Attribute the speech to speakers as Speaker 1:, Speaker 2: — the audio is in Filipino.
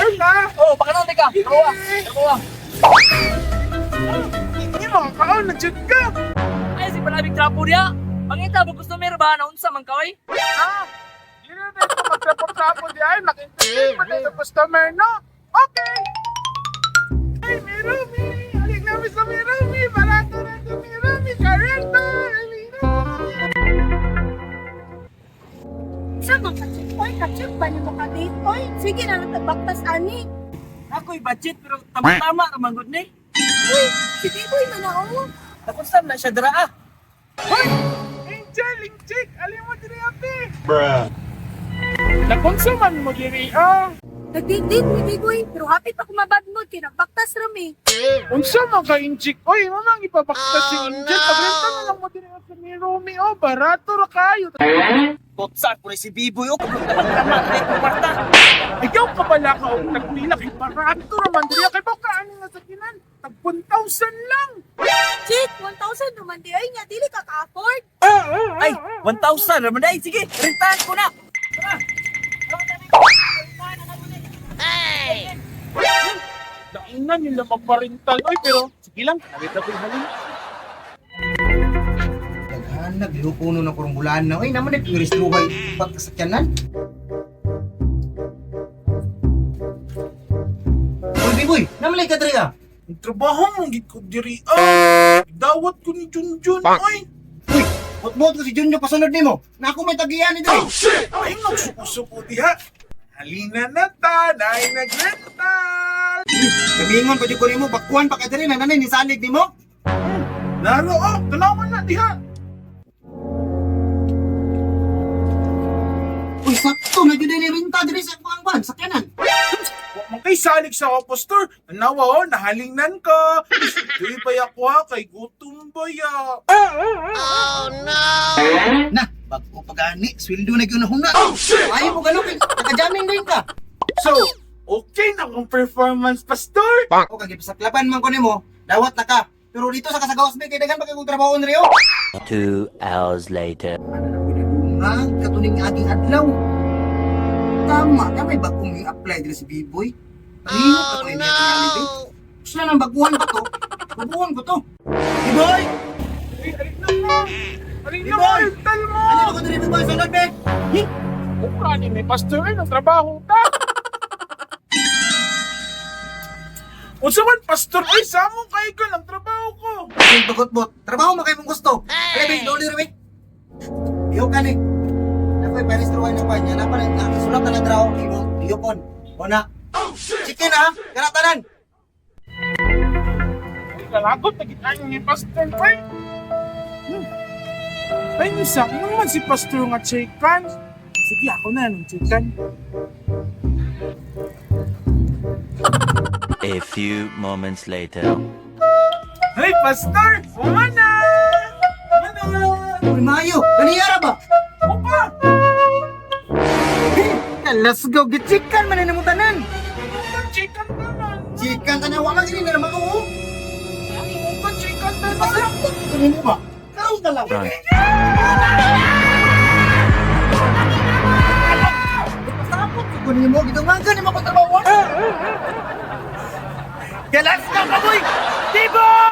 Speaker 1: Sure na?
Speaker 2: Oh, baka natin ka. Kawa. Kawa.
Speaker 1: Hindi mo, kaon, nag-shoot ka.
Speaker 2: Ay, si palabing trapo niya. Pangita mo customer ba na unsa man kaway?
Speaker 1: Ah, hindi na tayo magtrapo-trapo di ay. Nag-entertain pa tayo sa customer, no? Okay. Ay, Mirumi. Alik namin sa Mirumi. Barato na sa Mirumi. Karento.
Speaker 3: Sa mga check, oy, ka-check ba niyo makadate? Oy, sige na natagbaktas ani.
Speaker 2: Ako'y budget pero tama-tama naman good ni.
Speaker 3: Uy, si Biboy man na oh.
Speaker 2: Tapos saan na siya dara ah.
Speaker 1: Hoy! Angel, Ingchik. Alim mo diri ate. Nakonsuman mo diri, ah.
Speaker 3: Nagdate-date ni Biboy, pero happy pa kumabad mo, kinabaktas rami.
Speaker 1: Unsa man ka Ingchik? Oy, mamang ipabaktas si Angel. Pagrenta na lang mo diri sa Mirumi, oh. Barato ra kayo.
Speaker 2: Kotsa ko si Biboy o kapag tama na yung kwarta.
Speaker 1: Ikaw ka pala ka og nagpila kay barato raman diri kay baka ani nga sa kinan. Tag 1,000 lang.
Speaker 3: Chit, 1,000 naman di ay nga, dili ka ka-afford.
Speaker 2: Ay, 1,000 naman dahil. Sige, rentahan ko na. Tara.
Speaker 1: Dainan nila magparental. Oy, pero sige lang, nawit na ko halin.
Speaker 4: Naghanap, lupuno na kurong bulan na. Ay, naman nag-restruhay pagkasakyanan. Uy, Biboy, naman ka diri ah.
Speaker 1: Ang trabaho mong gid ko diri. Ah, dawat ko ni Junjun. Ay,
Speaker 4: Uy, bot-bot ko si Junyo pasunod nimo. Na ako may tagiyan ni diri.
Speaker 1: ay nagsuko-suko diha. Halina na ta, naay nagrental.
Speaker 4: Gamingon pa jud ko nimo, bakuan pa ka diri na nanay ni salig nimo.
Speaker 1: Laro, oh, tanawan na diha.
Speaker 4: Uy, sakto na jud ni renta diri sa kuan sakyanan.
Speaker 1: Wa man kay salig sa postor. Tanawa, oh, nahalingnan ka. Di ba ako ha, kay gutom ba ya?
Speaker 4: Na, bago pagani, sweldo na gyud na huna. Ayaw mo ganun, nakajamming din ka.
Speaker 1: So, okay na kung performance, pastor.
Speaker 4: O kag pasaklaban man ko nimo, dawat na ka. Pero dito sa Kasagawas Bay, kay daghan pa kay kong trabaho nriyo.
Speaker 5: 2 hours later.
Speaker 4: Nga, katuning aging adlaw. Tama, may bagong i-apply dito si B-Boy. Liho ka to yung reality. Gusto na nang baguhan ba to? Baguhan ko to. B-Boy!
Speaker 1: Ay, alin na. Alin na,
Speaker 4: Iboy!
Speaker 1: rental mo.
Speaker 4: Ano ba ko dito B-Boy? Sunod, be?
Speaker 1: Mukha ni may pastor ay ng trabaho ta. Unsa man pastor ay samo kay ko ng trabaho ko.
Speaker 4: Ay, bagot-bot. Trabaho mo kayo mong gusto. Ay, be, doli rin, Iyo ka ni. Nakoy, paris truhay na pa niya. Nakasulat na nadraw. Iyo pon. Una. Chicken ha? Karatanan.
Speaker 1: Kalagot na ginayon ni pastor kay. Ay, misa, ano man si pastor nga chicken? Sige, ako na ng chicken.
Speaker 5: A few moments later.
Speaker 1: Hey, pastor! Mana! Mana!
Speaker 4: Uy, Mayo. Ganiyara ba?
Speaker 1: Opa!
Speaker 4: Let's go. Get chicken man na namutanan.
Speaker 1: Ang chicken ka man!
Speaker 4: Chicken ka na. Wala gini na naman ko.
Speaker 1: Ang chicken ka man!
Speaker 4: Masarap to. Kunin mo ba? Karoon ka lang.
Speaker 5: Run.
Speaker 4: Masapot. Kunin mo. Gito nga ganun mo ko trabaho.
Speaker 1: Galas ka, kaboy! Diboy!